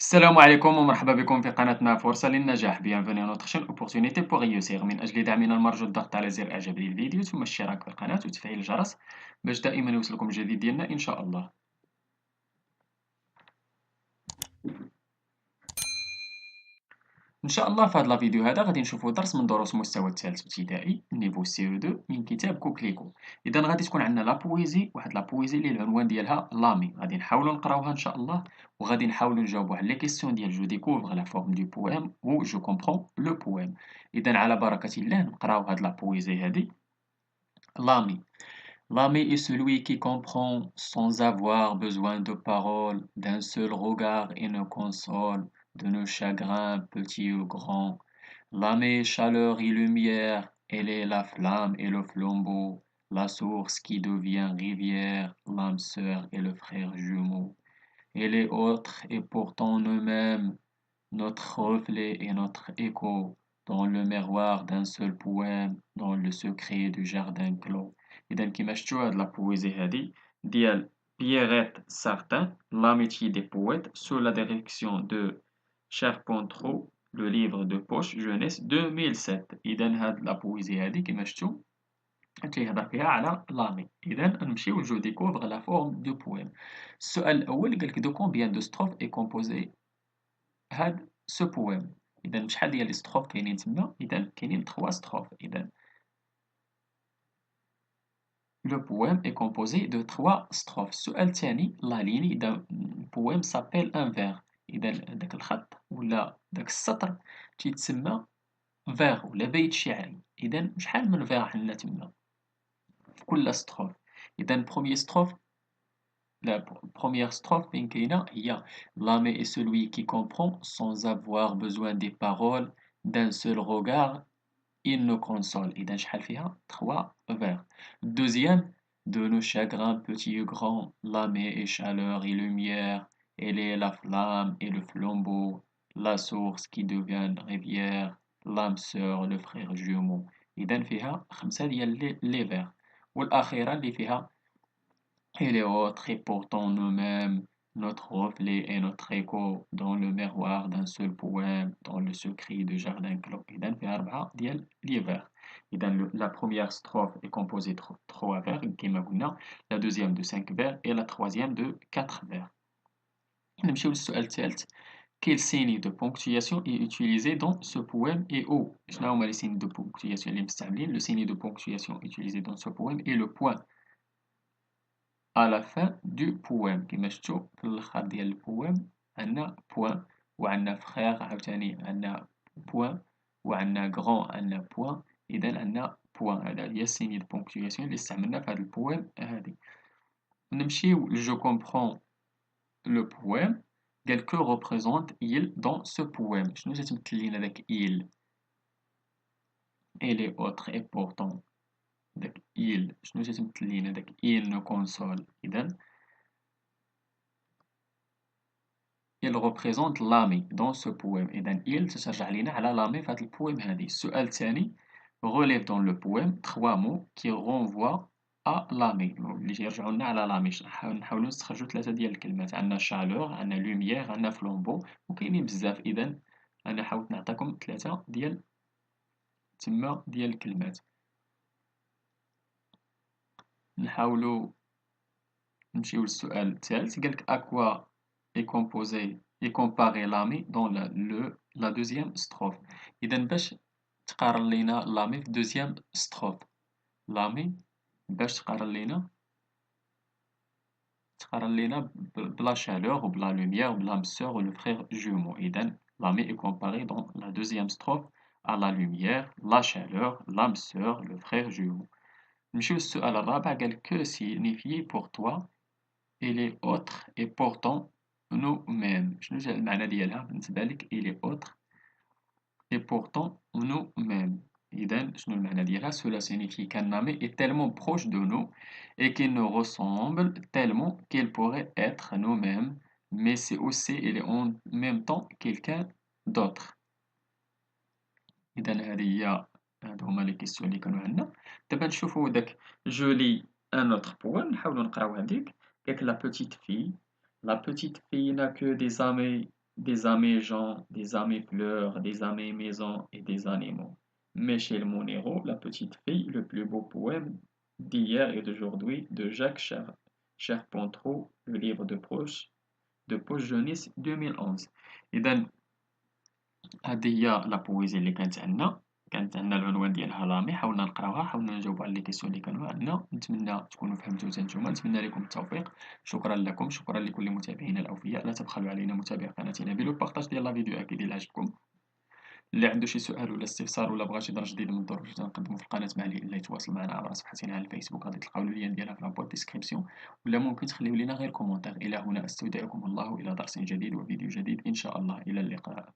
السلام عليكم ومرحبا بكم في قناتنا فرصة للنجاح. Bienvenue à notre chaîne Opportunité pour réussir. من أجل دعمنا المرجو الضغط على زر إعجاب للفيديو ثم الاشتراك في القناة وتفعيل الجرس باش دائما يوصلكم الجديد ديالنا إن شاء الله. إن شاء الله في هذا الفيديو هذا غادي نشوفوا درس من دروس المستوى الثالث ابتدائي نيفو سي او 2 من كتاب كوكليكو. إذا غادي تكون عندنا لا بويزي، واحد لا بويزي اللي العنوان ديالها لامي، غادي نحاولوا نقراوها إن شاء الله وغادي نحاولوا نجاوبوا على لي كيسيون ديال جو ديكوفر لا فورم دو بويم و جو كومبرون لو بويم. إذا على بركة الله نقراو هاد لا بويزي هادي. L'ami. L'ami est celui qui comprend sans avoir besoin de paroles, d'un seul regard et nous console de nos chagrins petits ou grands. L'ami est chaleur et lumière, elle est la flamme et le flambeau, la source qui devient rivière, l'âme sœur et le frère jumeau. Elle est autre et pourtant nous-mêmes, notre reflet et notre écho, dans le miroir d'un seul poème, dans le secret du jardin clos. إذا كيما شفتوا هاد لا بويزي هادي ديال بييريت سارتان L'amitié des poètes sous la direction de Charpentreau le livre de poche jeunesse 2007. إذا هاد لا بويزي هادي كيما شفتوا تيهضر فيها على لامي. إذا نمشيو نجو ديكوفغ لا فورم دو بويم. السؤال الأول قالك دو كومبيان دو ستروف إي كومبوزي هاد سو بويم. إذا شحال ديال لي ستروف كاينين تما؟ إذا كاينين 3 ستروف. إذا لو بويم إي كومبوزي دو 3 ستروف. السؤال الثاني لا ليني إذا بويم سابيل ان فير. إذا داك الخط ولا داك السطر تيتسمى فير ولا بيت شعري. إذا شحال من فير عندنا تما في كل ستروف؟ إذا بروميي ستروف la première strophe فين كاينة هي L'âme est celui qui comprend sans avoir besoin des paroles d'un seul regard il nous console. إذا شحال فيها 3 vers. Deuxième de nos chagrins petits ou grands l'âme est chaleur et lumière elle est la flamme et le flambeau la source qui devient rivière l'âme sœur le frère jumeau. إذا فيها 5 ديال لي vers. والأخيرة اللي فيها et les autres, et pourtant nous-mêmes, notre reflet et notre écho dans le miroir d'un seul poème, dans le secret du jardin clos. إذا فيها 4 ديال لي vers. إذا la première strophe est composée de 3 vers كما قلنا, la deuxième de 5 vers et la troisième de 4 vers. نمشيو للسؤال الثالث. Quel signe de ponctuation est utilisé dans ce poème et où? شنو هما les signes de ponctuation اللي مستعملين؟ Le signe de ponctuation utilisé dans ce poème est le point à la fin du poème. كيما شفتوا في الآخر ديال البويم عندنا بوان وعندنا فخيغ عاوتاني عندنا بوان وعندنا غران عندنا بوان. إذا عندنا بوان. هذا هي السيني دو بونكتوياسيون اللي استعملنا في هذا البويم هذه. نمشيو جو كومبخون لو بويم. قال كو représente il dans ce poème. شنو تتمثل لينا داك il et les autres et pourtant داك il شنو تتمثل لينا داك il nous console. إذا il représente l'ami dans ce poème. إذا il تترجع لينا على l'ami في هذا البويم هذه. السؤال الثاني relève dans le poème 3 mots qui renvoient à l'ami اللي تيرجعوا لنا على l'ami. نحاولوا نستخرجوا 3 ديال الكلمات. عندنا chaleur عندنا lumière عندنا flambeau وكاينين بزاف. إذا أنا حاولت نعطيكم 3 ديال تما ديال الكلمات. نحاولوا نمشيو للسؤال الثالث. قالك à quoi est composé et comparé l'ami dans la deuxième strophe. إذا باش تقارن لينا l'ami في deuxième strophe. l'ami باش تقارن لينا بلا chaleur ou بلا lumière ou l'âme sœur ou le frère jumeau. إذا l'ami est comparé dans la deuxième strophe à la lumière, la chaleur, l'âme sœur, le frère jumeau. نمشيو للسؤال الرابع. قال que signifie pour toi et les autres et pourtant nous-mêmes. شنو جا المعنى ديالها بالنسبة لك et les autres et pourtant nous-mêmes. إذا شنو المعنى ديالها؟ Cela signifie qu'un ami est tellement proche de nous et qu'il nous ressemble tellement qu'il pourrait être nous-mêmes, mais c'est aussi il est en même temps quelqu'un d'autre. إذا هادو هما لي كيسيون اللي كانوا عندنا. دابا نشوفو داك جو لي ان autre poème. نحاولو نقراو هاديك. قالك la petite fille n'a que des amis des amis gens, des amis fleurs, des amis maisons et des animaux. Michel Monero, La petite fille, le plus beau poème d'hier et d'aujourd'hui de Jacques Charpentreau, le livre de poche jeunesse 2011. إذا هذه هي لا بويزي اللي كانت عندنا العنوان ديالها لامي، حاولنا نقراوها، حاولنا نجاوبوا على لي كيسيون اللي كانوا عندنا، نتمنى تكونوا فهمتوا حتى نتوما، نتمنى لكم التوفيق، شكرا لكم، شكرا لكل متابعينا الأوفياء، لا تبخلوا علينا متابعة قناتنا بالبارطاج ديال لا فيديو أكيد إلا عجبكم، اللي عنده شي سؤال ولا استفسار ولا بغى شي درس جديد من الدروس اللي نقدمو في القناة مع اللي يتواصل معنا عبر صفحتنا على الفيسبوك، غادي تلقاو اللين ديالها في لابوات ديسكريبسيون، ولا ممكن تخليو لينا غير كومونتير. إلى هنا أستودعكم الله إلى درس جديد وفيديو جديد إن شاء الله، إلى اللقاء.